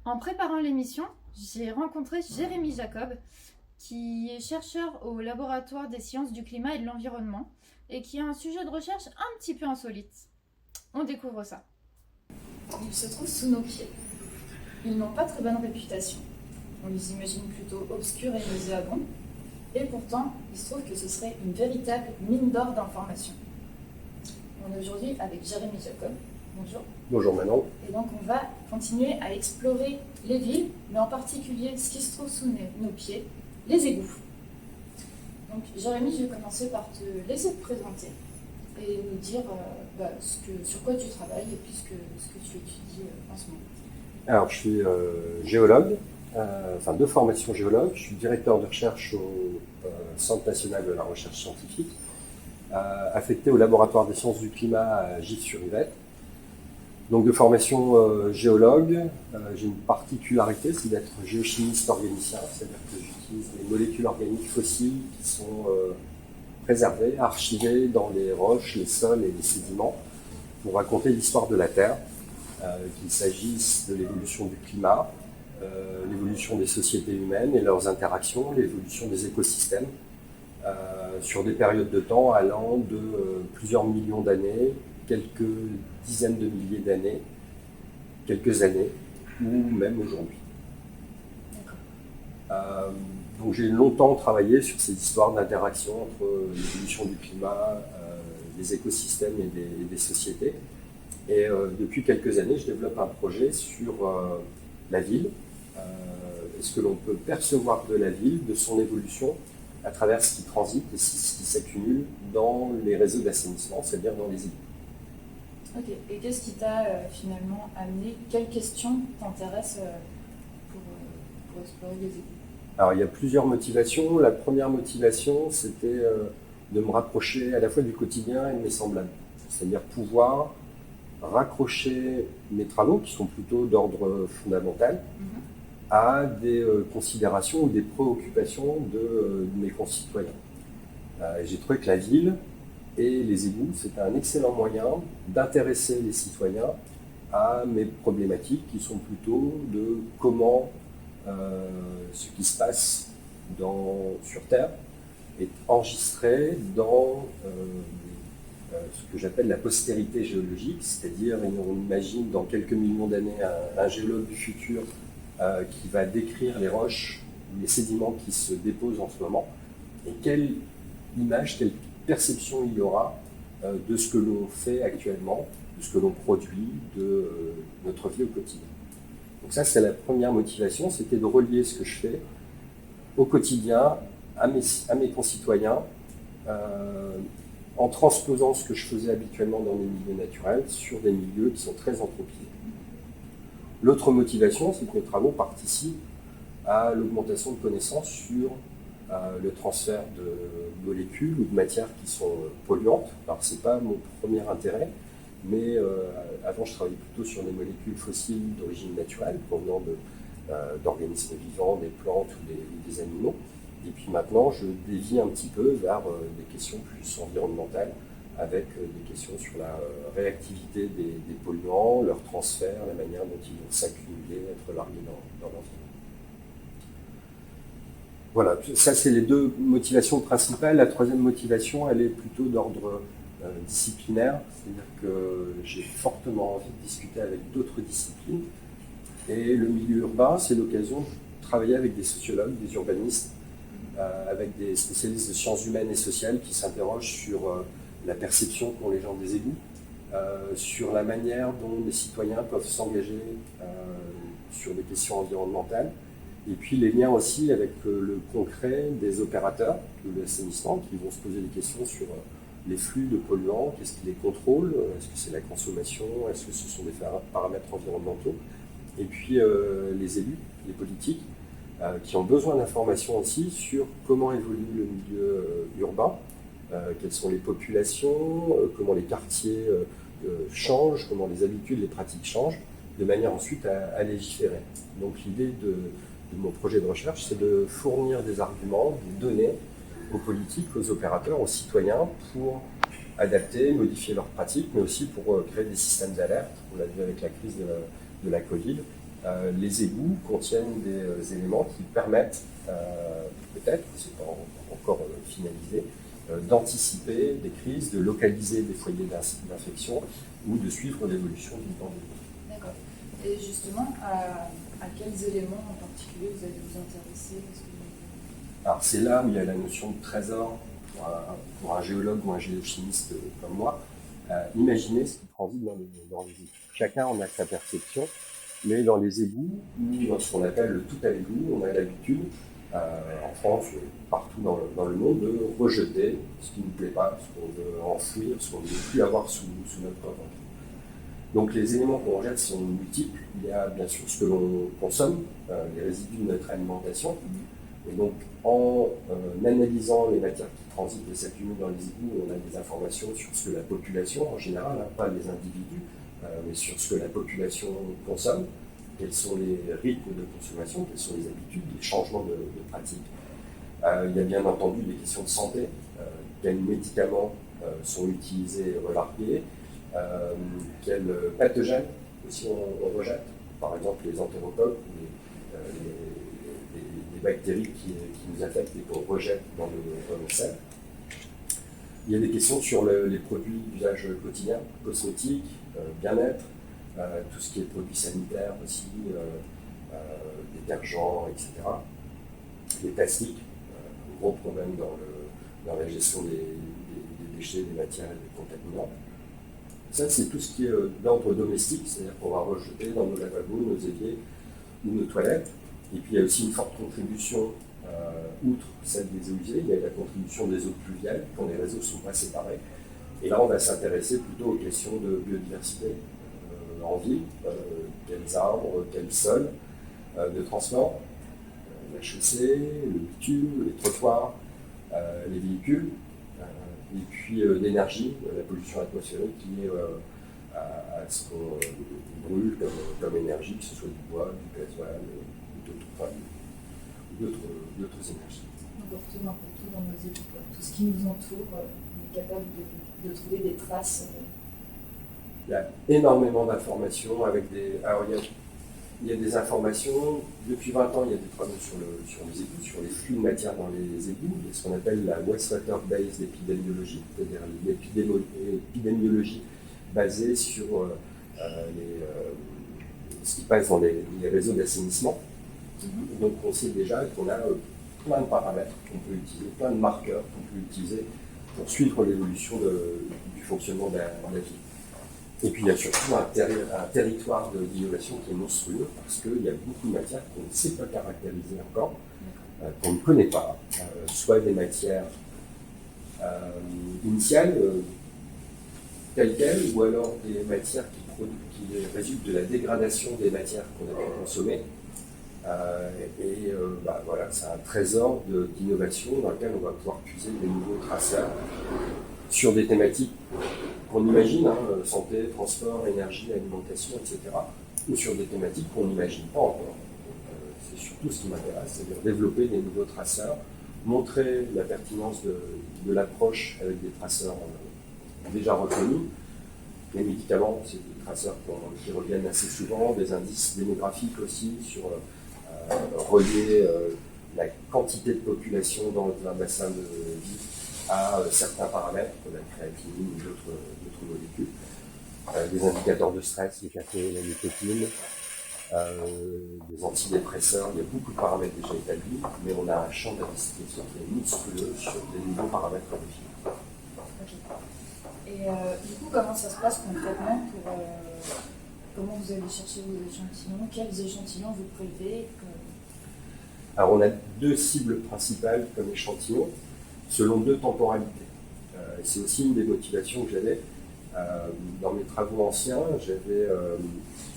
En préparant l'émission, j'ai rencontré Jérémy Jacob, qui est chercheur au laboratoire des sciences du climat et de l'environnement et qui a un sujet de recherche un petit peu insolite. On découvre ça. Ils se trouvent sous nos pieds. Ils n'ont pas très bonne réputation. On les imagine plutôt obscurs et nauséabonds. Et pourtant, il se trouve que ce serait une véritable mine d'or d'informations. On est aujourd'hui avec Jérémy Jacob. Bonjour. Bonjour Manon. Et donc on va continuer à explorer les villes, mais en particulier ce qui se trouve sous nos pieds, les égouts. Donc Jérémy, je vais commencer par te laisser te présenter et nous dire sur quoi tu travailles et puis ce que tu étudies en ce moment. Alors je suis géologue, de formation géologue. Je suis directeur de recherche au Centre national de la recherche scientifique, affecté au laboratoire des sciences du climat à Gif-sur-Yvette. Donc de formation géologue, j'ai une particularité, c'est d'être géochimiste organicien, c'est-à-dire que j'utilise les molécules organiques fossiles qui sont préservées, archivées dans les roches, les sols et les sédiments pour raconter l'histoire de la Terre, qu'il s'agisse de l'évolution du climat, l'évolution des sociétés humaines et leurs interactions, l'évolution des écosystèmes, sur des périodes de temps allant de plusieurs millions d'années, quelques dizaines de milliers d'années, quelques années, ou même aujourd'hui. Donc j'ai longtemps travaillé sur ces histoires d'interaction entre l'évolution du climat, des écosystèmes et des sociétés. Et depuis quelques années, je développe un projet sur la ville, et ce que l'on peut percevoir de la ville, de son évolution, à travers ce qui transite et ce qui s'accumule dans les réseaux d'assainissement, c'est-à-dire dans les égouts. Ok, et qu'est-ce qui t'a finalement amené, quelles questions t'intéressent pour explorer les égouts? Alors il y a plusieurs motivations. La première motivation, c'était de me rapprocher à la fois du quotidien et de mes semblables. C'est-à-dire pouvoir raccrocher mes travaux, qui sont plutôt d'ordre fondamental, à des considérations ou des préoccupations de mes concitoyens. J'ai trouvé que la ville et les égouts, c'était un excellent moyen d'intéresser les citoyens à mes problématiques qui sont plutôt de comment ce qui se passe sur Terre est enregistré dans ce que j'appelle la postérité géologique, c'est-à-dire on imagine dans quelques millions d'années un géologue du futur qui va décrire les roches, les sédiments qui se déposent en ce moment, et quelle image, quelle perception il y aura de ce que l'on fait actuellement, de ce que l'on produit, de notre vie au quotidien. Donc ça, c'est la première motivation, c'était de relier ce que je fais au quotidien, à mes concitoyens, en transposant ce que je faisais habituellement dans des milieux naturels sur des milieux qui sont très anthropisés. L'autre motivation, c'est que mes travaux participent à l'augmentation de connaissances sur le transfert de molécules ou de matières qui sont polluantes. Alors ce n'est pas mon premier intérêt, mais avant je travaillais plutôt sur des molécules fossiles d'origine naturelle, provenant d'organismes vivants, des plantes ou des animaux. Et puis maintenant je dévie un petit peu vers des questions plus environnementales, avec des questions sur la réactivité des polluants, leur transfert, la manière dont ils vont s'accumuler, être largués dans l'environnement. Voilà, ça c'est les deux motivations principales. La troisième motivation, elle est plutôt d'ordre disciplinaire, c'est-à-dire que j'ai fortement envie de discuter avec d'autres disciplines. Et le milieu urbain, c'est l'occasion de travailler avec des sociologues, des urbanistes, avec des spécialistes de sciences humaines et sociales qui s'interrogent sur la perception qu'ont les gens des égouts, sur la manière dont les citoyens peuvent s'engager sur des questions environnementales, et puis les liens aussi avec le concret des opérateurs de l'assainissement qui vont se poser des questions sur les flux de polluants, qu'est-ce qui les contrôle, est-ce que c'est la consommation, est-ce que ce sont des paramètres environnementaux, et puis les élus, les politiques, qui ont besoin d'informations aussi sur comment évolue le milieu urbain, quelles sont les populations, comment les quartiers changent, comment les habitudes, les pratiques changent, de manière ensuite à légiférer. Donc l'idée de mon projet de recherche, c'est de fournir des arguments, des données aux politiques, aux opérateurs, aux citoyens pour adapter, modifier leurs pratiques, mais aussi pour créer des systèmes d'alerte. On l'a vu avec la crise de la Covid, les égouts contiennent des éléments qui permettent, peut-être, c'est pas encore finalisé, d'anticiper des crises, de localiser des foyers d'infection ou de suivre l'évolution du temps de vie. D'accord. Et justement, à quels éléments en particulier vous allez vous intéresser? Alors c'est là où il y a la notion de trésor pour un géologue ou un géochimiste comme moi. Imaginez ce qui transite dans les égouts. Chacun en a sa perception, mais dans les égouts, ou dans ce qu'on appelle le tout à l'égout, on a l'habitude, en France, partout dans le monde, de rejeter ce qui ne nous plaît pas, ce qu'on veut enfouir, ce qu'on ne veut plus avoir sous notre contrôle. Donc les éléments qu'on rejette sont multiples. Il y a bien sûr ce que l'on consomme, les résidus de notre alimentation. Et donc en analysant les matières qui transitent et s'accumulent dans les égouts, on a des informations sur ce que la population en général, pas les individus, mais sur ce que la population consomme, quels sont les rythmes de consommation, quelles sont les habitudes, les changements de pratiques. Il y a bien entendu des questions de santé, quels médicaments sont utilisés et relargués, quels pathogènes aussi on rejette, par exemple les entérocoques, les bactéries qui nous affectent et qu'on rejette dans nos selles. Il y a des questions sur les produits d'usage quotidien, cosmétiques, bien-être, tout ce qui est produits sanitaires aussi, détergents, etc. Les plastiques, un gros problème dans la gestion des déchets, des matières et des contaminants. Ça, c'est tout ce qui est d'ordre domestique, c'est-à-dire qu'on va rejeter dans nos lavabos, nos éviers ou nos toilettes. Et puis il y a aussi une forte contribution, outre celle des eaux usées, il y a la contribution des eaux pluviales, quand les réseaux ne sont pas séparés. Et là, on va s'intéresser plutôt aux questions de biodiversité en ville, quels arbres, quels sols, de transport, la chaussée, le bitume, les trottoirs, les véhicules, et puis l'énergie, la pollution atmosphérique liée à ce qu'on brûle comme énergie, que ce soit du bois, du gasoil, ou d'autres énergies. Donc on retrouve un peu tout dans nos égouts, tout ce qui nous entoure, on est capable de trouver des traces. Il y a énormément d'informations avec des. Alors il y a des informations. Depuis 20 ans, il y a des travaux sur les égouts, sur les flux de matière dans les égouts. Il y a ce qu'on appelle la wastewater-based épidémiologie, c'est-à-dire l'épidémiologie basée sur ce qui passe dans les réseaux d'assainissement. Donc on sait déjà qu'on a plein de paramètres qu'on peut utiliser, plein de marqueurs qu'on peut utiliser pour suivre l'évolution du fonctionnement de la vie. Et puis il y a surtout un territoire d'innovation qui est monstrueux parce qu'il y a beaucoup de matières qu'on ne sait pas caractériser encore, qu'on ne connaît pas, soit des matières initiales, telles quelles, ou alors des matières qui résultent de la dégradation des matières qu'on a pu consommer. Voilà, c'est un trésor d'innovation dans lequel on va pouvoir puiser des nouveaux traceurs sur des thématiques qu'on imagine, santé, transport, énergie, alimentation, etc., ou sur des thématiques qu'on n'imagine pas encore. C'est surtout ce qui m'intéresse, c'est-à-dire développer des nouveaux traceurs, montrer la pertinence de l'approche avec des traceurs déjà reconnus. Les médicaments, c'est des traceurs qui reviennent assez souvent, des indices démographiques aussi sur relier la quantité de population dans un bassin de vie à certains paramètres, comme la créatinine ou d'autres molécules. Des indicateurs de stress, le café, la nicotine, des antidépresseurs, il y a beaucoup de paramètres déjà établis, mais on a un champ d'investigation qui est monstrueux sur des nouveaux paramètres originaux. Okay. Et du coup, comment ça se passe concrètement comment vous allez chercher vos échantillons? Quels échantillons vous prélevez? Alors on a deux cibles principales comme échantillons, selon deux temporalités. C'est aussi une des motivations que j'avais. Dans mes travaux anciens, j'avais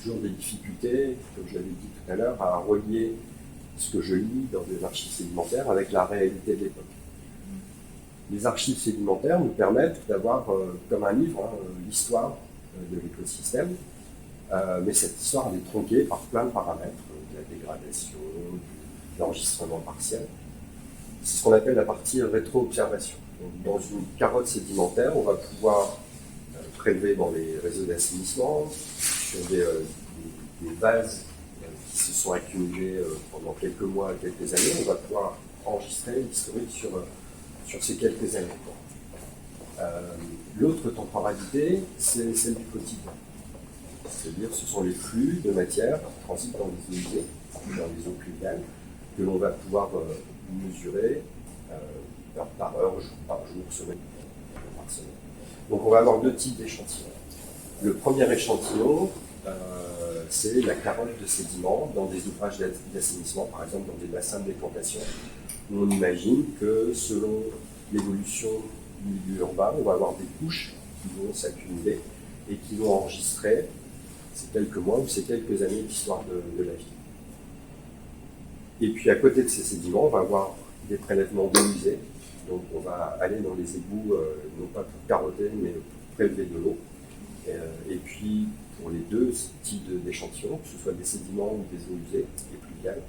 toujours des difficultés, comme je l'avais dit tout à l'heure, à relier ce que je lis dans des archives sédimentaires avec la réalité de l'époque. Les archives sédimentaires nous permettent d'avoir, comme un livre, l'histoire de l'écosystème, mais cette histoire elle est tronquée par plein de paramètres, de la dégradation, de l'enregistrement partiel. C'est ce qu'on appelle la partie rétro-observation. Dans une carotte sédimentaire, on va pouvoir prélever dans les réseaux d'assainissement, sur des vases sont accumulés pendant quelques mois, quelques années, on va pouvoir enregistrer l'historique sur ces quelques années. L'autre temporalité, c'est celle du quotidien. C'est-à-dire ce sont les flux de matière qui transitent dans les eaux usées, dans les eaux pluviales, que l'on va pouvoir mesurer heure par heure, jour par jour, semaine par semaine. Donc on va avoir deux types d'échantillons. Le premier échantillon, c'est la carotte de sédiments dans des ouvrages d'assainissement, par exemple dans des bassins de décantation, où on imagine que selon l'évolution du milieu urbain, on va avoir des couches qui vont s'accumuler et qui vont enregistrer ces quelques mois ou ces quelques années d'histoire de la vie. Et puis à côté de ces sédiments, on va avoir des prélèvements d'eau usée. Donc on va aller dans les égouts, non pas pour carotter, mais pour prélever de l'eau. Et puis pour les deux types d'échantillons, que ce soit des sédiments ou des eaux usées et pluviales,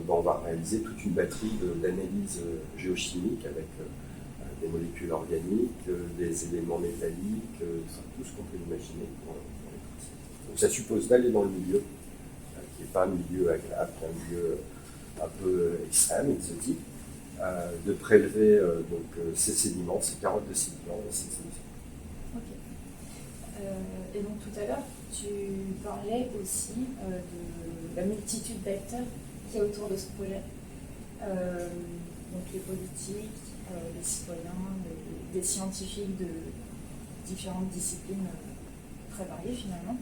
on va réaliser toute une batterie d'analyses géochimiques avec des molécules organiques, des éléments métalliques, tout ce qu'on peut imaginer pour les principes. Donc ça suppose d'aller dans le milieu, qui n'est pas un milieu agréable, qui est un milieu un peu extrême, exotique, de prélever ces sédiments, ces carottes de sédiments dans ces émissions. Ok. Et donc tout à l'heure, tu parlais aussi de la multitude d'acteurs qu'il y a autour de ce projet. Donc les politiques, les citoyens, des scientifiques de différentes disciplines très variées finalement.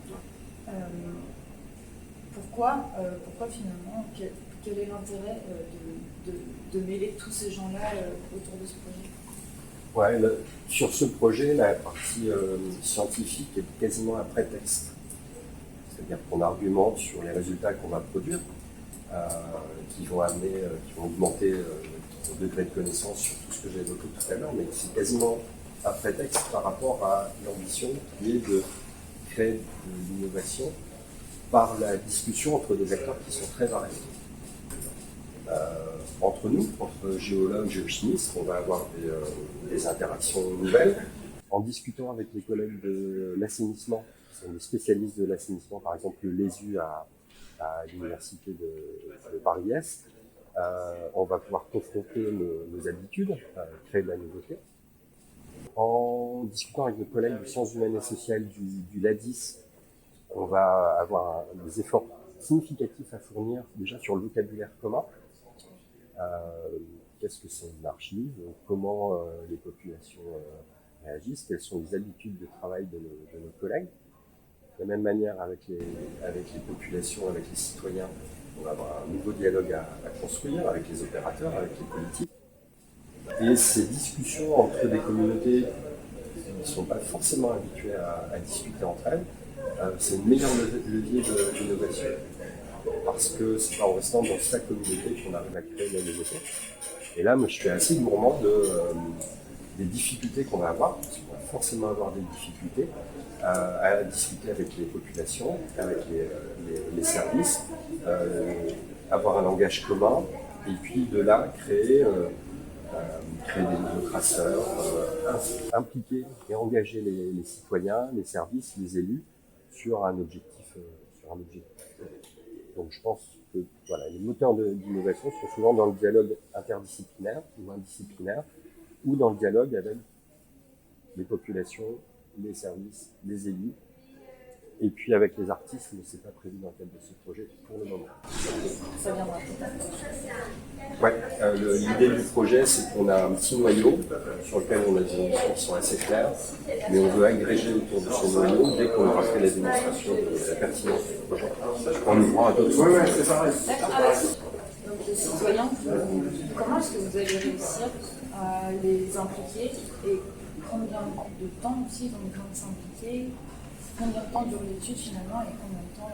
Pourquoi finalement, quel est l'intérêt de mêler tous ces gens-là autour de ce projet? Ouais, sur ce projet, la partie scientifique est quasiment un prétexte. C'est-à-dire qu'on argumente sur les résultats qu'on va produire, qui vont augmenter le degré de connaissance sur tout ce que j'ai évoqué tout à l'heure, mais c'est quasiment un prétexte par rapport à l'ambition qui est de créer de l'innovation par la discussion entre des acteurs qui sont très variés. Entre nous, entre géologues, géochimistes, on va avoir des interactions nouvelles. En discutant avec les collègues de l'assainissement, qui sont des spécialistes de l'assainissement, par exemple le LESU à l'université de Paris-Est, on va pouvoir confronter nos habitudes, créer de la nouveauté. En discutant avec nos collègues de sciences humaines et sociales du LADIS, on va avoir des efforts significatifs à fournir déjà sur le vocabulaire commun. Qu'est-ce que c'est une archive, comment les populations réagissent, quelles sont les habitudes de travail de nos collègues. De la même manière avec les populations, avec les citoyens, on va avoir un nouveau dialogue à construire avec les opérateurs, avec les politiques. Et ces discussions entre des communautés qui ne sont pas forcément habituées à discuter entre elles, c'est le meilleur levier de l'innovation. Parce que c'est pas en restant dans sa communauté qu'on arrive à créer de la nouveauté. Et là, moi, je suis assez gourmand des difficultés qu'on va avoir, parce qu'on va forcément avoir des difficultés à discuter avec les populations, avec les services, avoir un langage commun, et puis de là créer des nouveaux traceurs, impliquer et engager les citoyens, les services, les élus sur un objectif. Donc je pense que les moteurs d'innovation sont souvent dans le dialogue interdisciplinaire ou indisciplinaire, ou dans le dialogue avec les populations, les services, les élus, et puis avec les artistes, mais c'est pas prévu dans le cadre de ce projet pour le moment. Ça viendra peut-être. Ouais, l'idée du projet, c'est qu'on a un petit noyau sur lequel on a des notions qui sont assez claires, mais on veut agréger autour de ce noyau dès qu'on aura fait la démonstration de la pertinence du projet, en ouvrant à d'autres. Oui, c'est pareil. Donc les citoyens, comment est-ce que vous allez réussir à les impliquer et combien de temps aussi ils ont besoin de s'impliquer? Combien de temps dure l'étude finalement et combien de temps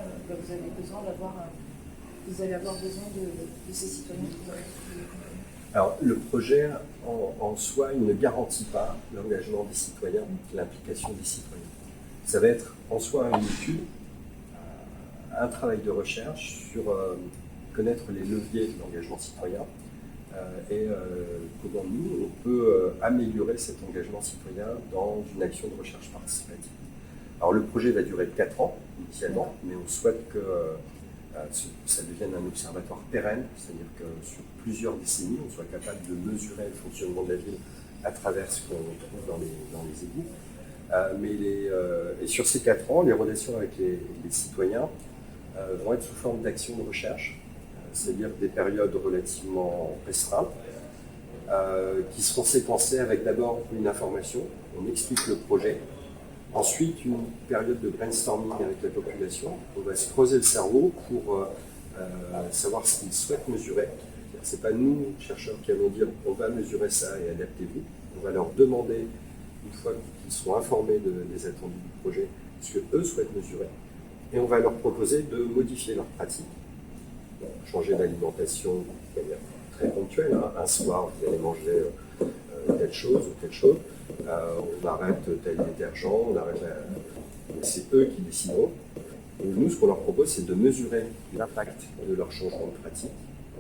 vous allez avoir besoin de ces citoyens qui vont être... Alors le projet en soi, il ne garantit pas l'engagement des citoyens, l'implication des citoyens. Ça va être en soi une étude, un travail de recherche sur connaître les leviers de l'engagement citoyen et comment nous, on peut améliorer cet engagement citoyen dans une action de recherche participative. Alors le projet va durer 4 ans initialement, mais on souhaite que ça devienne un observatoire pérenne, c'est-à-dire que sur plusieurs décennies, on soit capable de mesurer le fonctionnement de la ville à travers ce qu'on trouve dans les égouts. Et sur ces 4 ans, les relations avec les citoyens vont être sous forme d'actions de recherche, c'est-à-dire des périodes relativement restreintes, qui seront séquencées avec d'abord une information, on explique le projet, ensuite une période de brainstorming avec la population, on va se creuser le cerveau pour savoir ce qu'ils souhaitent mesurer. Ce n'est pas nous, chercheurs, qui allons dire on va mesurer ça et adaptez-vous, on va leur demander, une fois qu'ils seront informés des attendus du projet, ce qu'eux souhaitent mesurer, et on va leur proposer de modifier leurs pratiques, changer d'alimentation de manière très ponctuelle. Un soir, vous allez manger telle chose ou telle chose. On arrête tel détergent, on arrête c'est eux qui décideront. Et nous, ce qu'on leur propose, c'est de mesurer l'impact de leur changement de pratique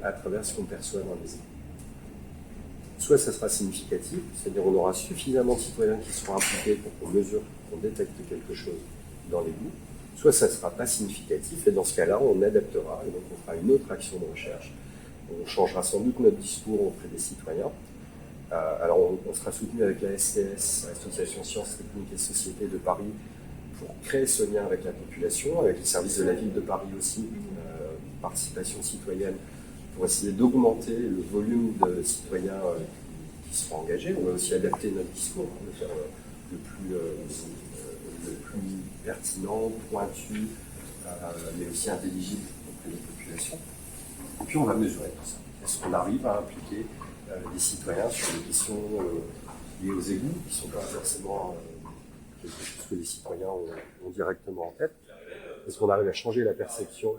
à travers ce qu'on perçoit dans les égouts. Soit ça sera significatif, c'est-à-dire on aura suffisamment de citoyens qui seront impliqués pour qu'on mesure, qu'on détecte quelque chose dans l'égout, soit ça ne sera pas significatif, et dans ce cas-là, on adaptera, et donc on fera une autre action de recherche. On changera sans doute notre discours auprès des citoyens. Alors on sera soutenu avec la STS, l'Association Sciences, Techniques et Sociétés de Paris, pour créer ce lien avec la population, avec les services de la ville de Paris aussi, participation citoyenne, pour essayer d'augmenter le volume de citoyens qui seront engagés. On va aussi adapter notre discours, le faire le plus pertinent, pointu, mais aussi intelligible auprès des populations. Et puis on va mesurer tout ça. Est-ce qu'on arrive à impliquer des citoyens sur des questions liées aux égouts, qui ne sont pas forcément quelque chose que les citoyens ont directement en tête? Est-ce qu'on arrive à changer la perception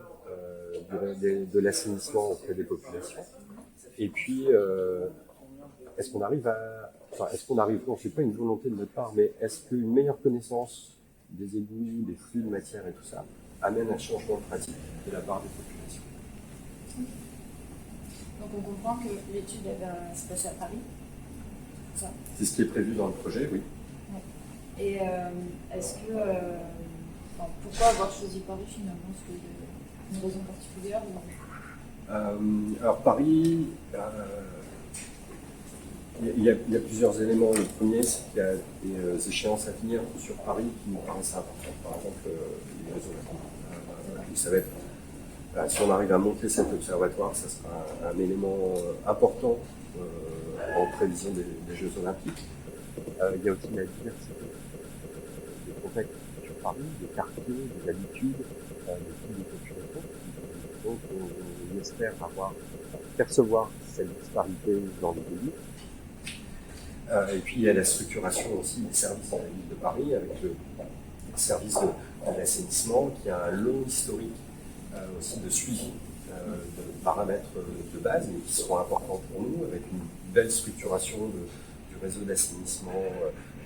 de l'assainissement auprès des populations? Et puis, est-ce qu'on arrive non, c'est pas une volonté de notre part, mais est-ce qu'une meilleure connaissance des égouts, des flux de matière et tout ça amène un changement de pratique de la part des populations? Donc on comprend que l'étude va se passer à Paris, c'est ça? C'est ce qui est prévu dans le projet, oui. Ouais. Et est-ce que... pourquoi avoir choisi Paris finalement? Est-ce qu'il y a une raison particulière ou... Alors Paris, il y a plusieurs éléments. Le premier, c'est qu'il y a des échéances à venir sur Paris qui nous paraissent importantes. Par exemple, les Jeux Olympiques. Ça va être, si on arrive à monter cet observatoire, ça sera un élément important en prévision des Jeux Olympiques. Il y a aussi à dire des contextes sur Paris, des quartiers, des habitudes, des populations. Donc on espère percevoir cette disparité dans les pays. Et puis il y a la structuration aussi des services de la ville de Paris, avec le service de l'assainissement qui a un long historique aussi de suivi de paramètres de base, mais qui seront importants pour nous, avec une belle structuration du réseau d'assainissement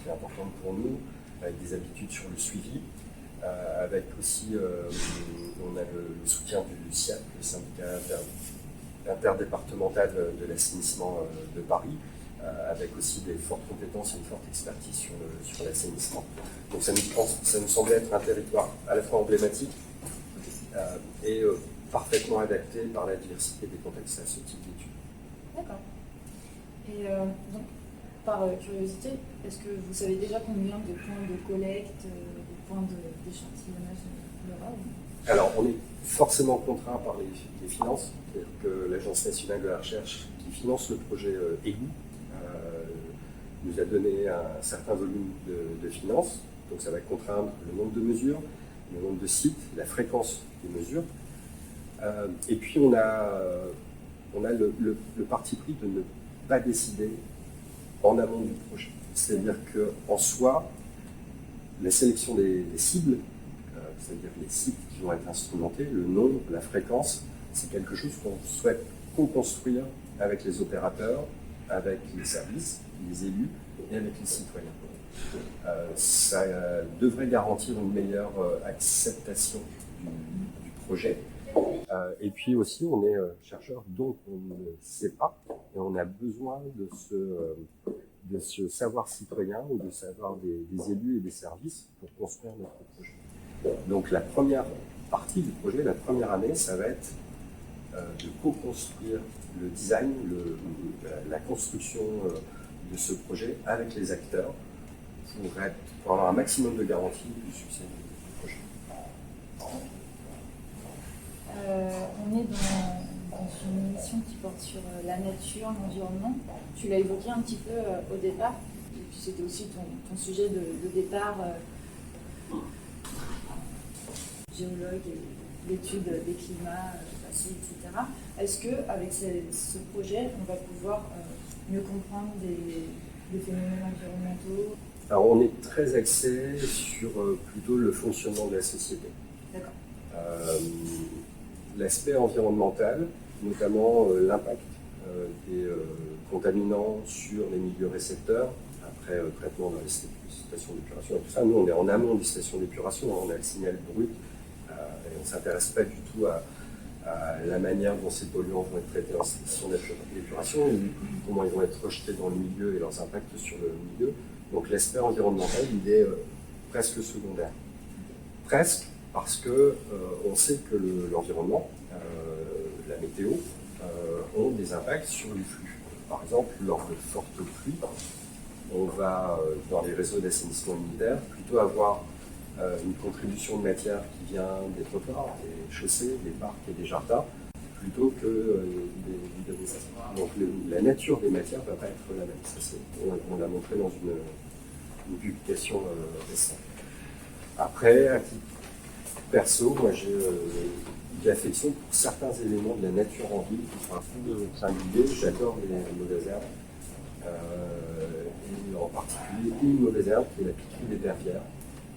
qui est importante pour nous, avec des habitudes sur le suivi, avec aussi, on a le soutien du SIAP, le syndicat interdépartemental de l'assainissement de Paris, avec aussi des fortes compétences et une forte expertise sur l'assainissement. Donc ça nous semblait être un territoire à la fois emblématique et parfaitement adapté par la diversité des contextes à ce type d'études. D'accord. Et donc, par curiosité, est-ce que vous savez déjà combien de points de collecte, de points d'échantillonnage il y aura? Alors, on est forcément contraint par les finances, c'est-à-dire que l'Agence nationale de la recherche qui finance le projet égout nous a donné un certain volume de finances, donc ça va contraindre le nombre de mesures, le nombre de sites, la fréquence des mesures. Et puis on a le parti pris de ne pas décider en amont du projet. C'est-à-dire qu'en soi, la sélection des cibles, c'est-à-dire les sites qui vont être instrumentés, le nombre, la fréquence, c'est quelque chose qu'on souhaite co-construire avec les opérateurs, avec les services, les élus et avec les citoyens. Ça devrait garantir une meilleure acceptation du projet. Et puis aussi, on est chercheur, donc on ne sait pas, et on a besoin de ce savoir citoyen ou de savoir des élus et des services pour construire notre projet. Donc la première partie du projet. La première année, ça va être de co-construire le design, la construction de ce projet avec les acteurs pour avoir un maximum de garantie du succès du projet. On est dans une émission qui porte sur la nature, l'environnement. Tu l'as évoqué un petit peu au départ, et puis c'était aussi ton sujet de départ, géologue et l'étude des climats passés, etc. Est-ce qu'avec ce projet, on va pouvoir mieux comprendre des phénomènes environnementaux? Alors on est très axé sur plutôt le fonctionnement de la société. D'accord. L'aspect environnemental, notamment l'impact des contaminants sur les milieux récepteurs, après traitement dans les stations d'épuration et tout ça. Nous, on est en amont des stations d'épuration, on a le signal brut, et on ne s'intéresse pas du tout à la manière dont ces polluants vont être traités en station d'épuration, comment ils vont être rejetés dans le milieu et leurs impacts sur le milieu. Donc l'aspect environnemental, il est presque secondaire. Presque, parce que on sait que l'environnement, la météo, ont des impacts sur les flux. Par exemple, lors de fortes pluies, on va, dans les réseaux d'assainissement unitaire, plutôt avoir une contribution de matière qui vient des trottoirs, des chaussées, des parcs et des jardins, plutôt que des donc la nature des matières ne va pas être la même. Ça, on l'a montré dans une publication récente. Après, à titre perso, moi j'ai de l'affection pour certains éléments de la nature en ville qui sont un peu singuliers. J'adore les mauvaises herbes. Et en particulier une mauvaise herbe qui est la piquerie des verrières,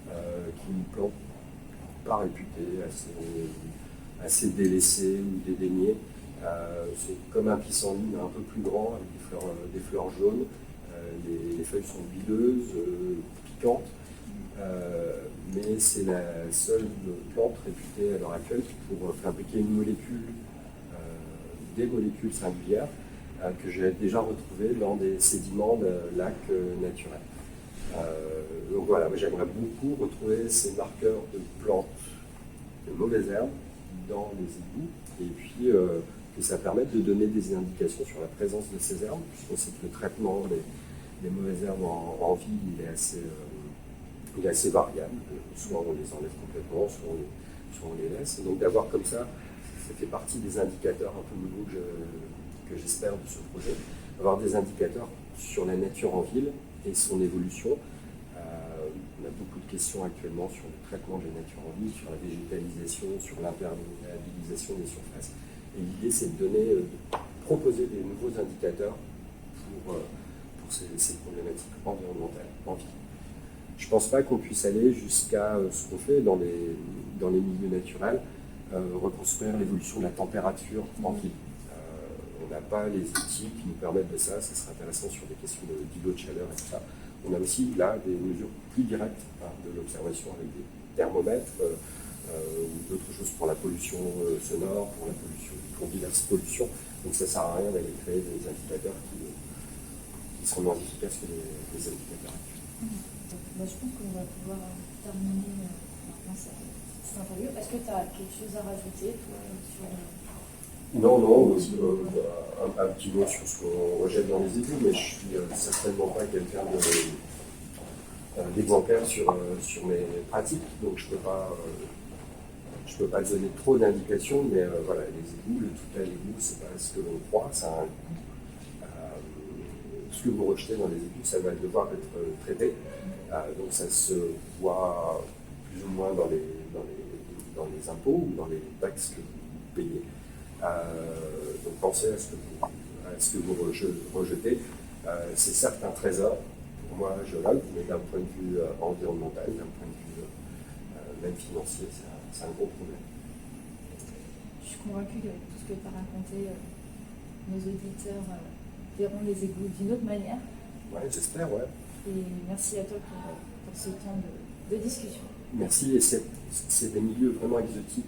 qui est une plante pas réputée, assez délaissée ou dédaignée. C'est comme un pissenlit, mais un peu plus grand, avec des fleurs jaunes. Les feuilles sont huileuses, piquantes. Mais c'est la seule plante réputée à l'heure actuelle pour fabriquer des molécules singulières que j'ai déjà retrouvées dans des sédiments de lacs naturels. Donc voilà, j'aimerais beaucoup retrouver ces marqueurs de plantes, de mauvaises herbes dans les égouts, et puis que ça permette de donner des indications sur la présence de ces herbes, puisqu'on sait que le traitement des mauvaises herbes en ville, il est assez variable. Soit on les enlève complètement, soit on les laisse. Et donc d'avoir comme ça fait partie des indicateurs un peu nouveaux que j'espère de ce projet. Avoir des indicateurs sur la nature en ville et son évolution. On a beaucoup de questions actuellement sur le traitement de la nature en ville, sur la végétalisation, sur l'imperméabilisation des surfaces. Et l'idée, c'est de proposer des nouveaux indicateurs pour ces problématiques environnementales en ville. Je ne pense pas qu'on puisse aller jusqu'à ce qu'on fait dans les milieux naturels, reconstruire l'évolution de la température en ville. On n'a pas les outils qui nous permettent de ça, ça serait intéressant sur des questions d'îlots de chaleur et tout ça. On a aussi là des mesures plus directes de l'observation avec des thermomètres ou d'autres choses pour la pollution sonore, pour diverses pollutions. Donc ça ne sert à rien d'aller créer des indicateurs qui seront moins efficaces que les indicateurs actuels. Je pense qu'on va pouvoir terminer maintenant cette interview. Est-ce que tu as quelque chose à rajouter, toi, sur... Non, un petit mot sur ce qu'on rejette dans les égouts, mais je suis certainement pas quelqu'un d'exemplaire sur mes pratiques, donc je peux pas donner trop d'indications, mais voilà, les égouts, le tout à l'égout, c'est pas ce que l'on croit, ça a un coût. Ce que vous rejetez dans les égouts, ça va devoir être traité, donc ça se voit plus ou moins dans les impôts ou dans les taxes que vous payez. Donc pensez à ce que vous rejetez. C'est certes un trésor pour moi, géologue, mais d'un point de vue environnemental, d'un point de vue même financier, c'est un gros problème. Je suis convaincue que tout ce que tu as raconté, nos auditeurs verront les égouts d'une autre manière. Ouais, j'espère, ouais. Et merci à toi pour ce temps de discussion. Merci, et c'est des milieux vraiment exotiques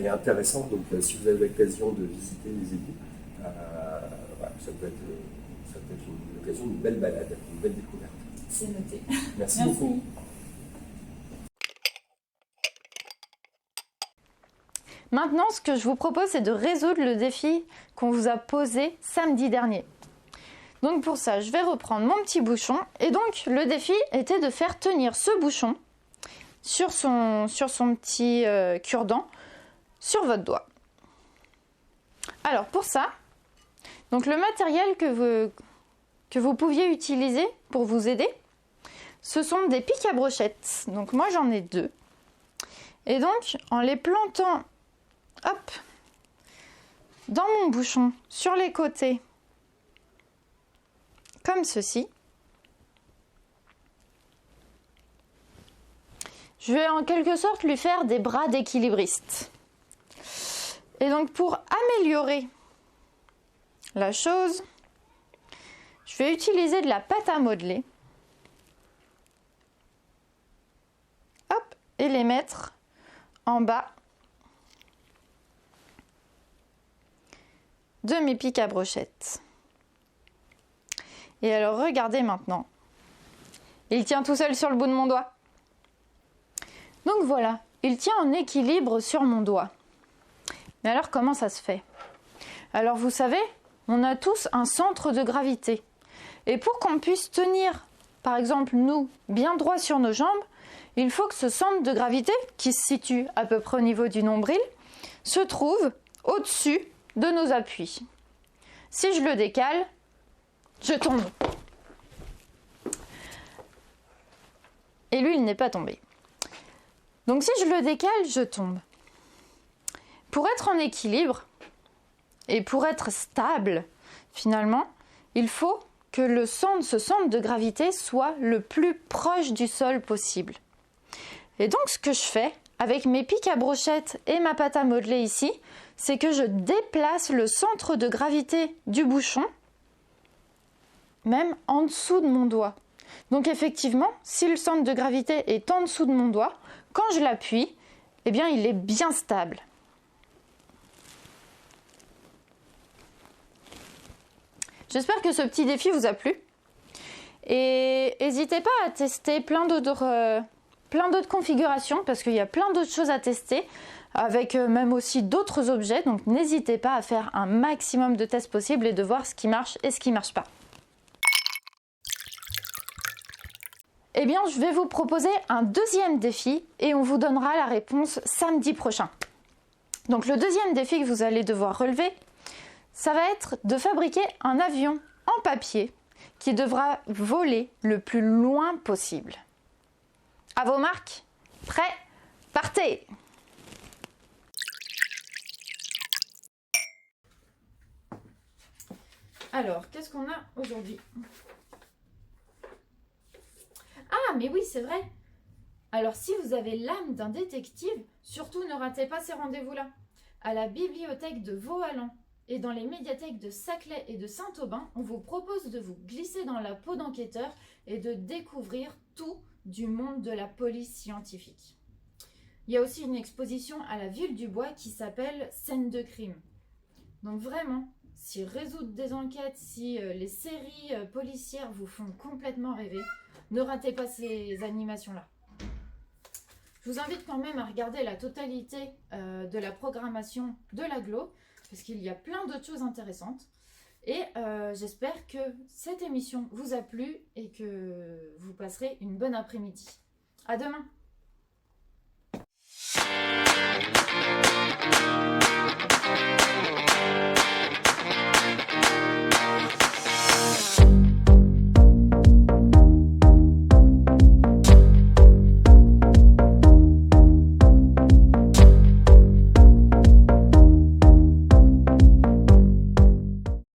et intéressants. Donc, si vous avez l'occasion de visiter les égouts, ça peut être une occasion d'une belle balade, une belle découverte. C'est noté. Merci beaucoup. Maintenant, ce que je vous propose, c'est de résoudre le défi qu'on vous a posé samedi dernier. Donc pour ça, je vais reprendre mon petit bouchon. Et donc, le défi était de faire tenir ce bouchon sur son petit cure-dent sur votre doigt. Alors pour ça, donc le matériel que vous pouviez utiliser pour vous aider, ce sont des pics à brochettes. Donc moi j'en ai 2. Et donc en les plantant hop, dans mon bouchon sur les côtés, comme ceci, je vais en quelque sorte lui faire des bras d'équilibriste. Et donc pour améliorer la chose, je vais utiliser de la pâte à modeler. Hop, et les mettre en bas de mes pics à brochettes. Et alors regardez maintenant, il tient tout seul sur le bout de mon doigt. Donc voilà, il tient en équilibre sur mon doigt. Mais alors comment ça se fait? Alors vous savez, on a tous un centre de gravité. Et pour qu'on puisse tenir, par exemple nous, bien droit sur nos jambes, il faut que ce centre de gravité, qui se situe à peu près au niveau du nombril, se trouve au-dessus de nos appuis. Si je le décale, je tombe. Et lui, il n'est pas tombé. Donc si je le décale, je tombe. Pour être en équilibre et pour être stable, finalement, il faut que ce centre de gravité soit le plus proche du sol possible. Et donc ce que je fais avec mes pics à brochettes et ma pâte à modeler ici, c'est que je déplace le centre de gravité du bouchon, même en dessous de mon doigt. Donc effectivement, si le centre de gravité est en dessous de mon doigt, quand je l'appuie, eh bien il est bien stable. J'espère que ce petit défi vous a plu. Et n'hésitez pas à tester plein d'autres configurations parce qu'il y a plein d'autres choses à tester avec même aussi d'autres objets. Donc n'hésitez pas à faire un maximum de tests possibles et de voir ce qui marche et ce qui ne marche pas. Eh bien, je vais vous proposer un deuxième défi et on vous donnera la réponse samedi prochain. Donc le deuxième défi que vous allez devoir relever, ça va être de fabriquer un avion en papier qui devra voler le plus loin possible. À vos marques, prêts, partez! Alors, qu'est-ce qu'on a aujourd'hui? Ah, mais oui, c'est vrai! Alors, si vous avez l'âme d'un détective, surtout ne ratez pas ces rendez-vous-là. À la bibliothèque de Vaux-Allan et dans les médiathèques de Saclay et de Saint-Aubin, on vous propose de vous glisser dans la peau d'enquêteur et de découvrir tout du monde de la police scientifique. Il y a aussi une exposition à la Ville du Bois qui s'appelle Scène de crime. Donc vraiment, si résoudre des enquêtes, si les séries policières vous font complètement rêver, ne ratez pas ces animations-là. Je vous invite quand même à regarder la totalité de la programmation de l'Aglo, parce qu'il y a plein d'autres choses intéressantes. Et j'espère que cette émission vous a plu et que vous passerez une bonne après-midi. À demain!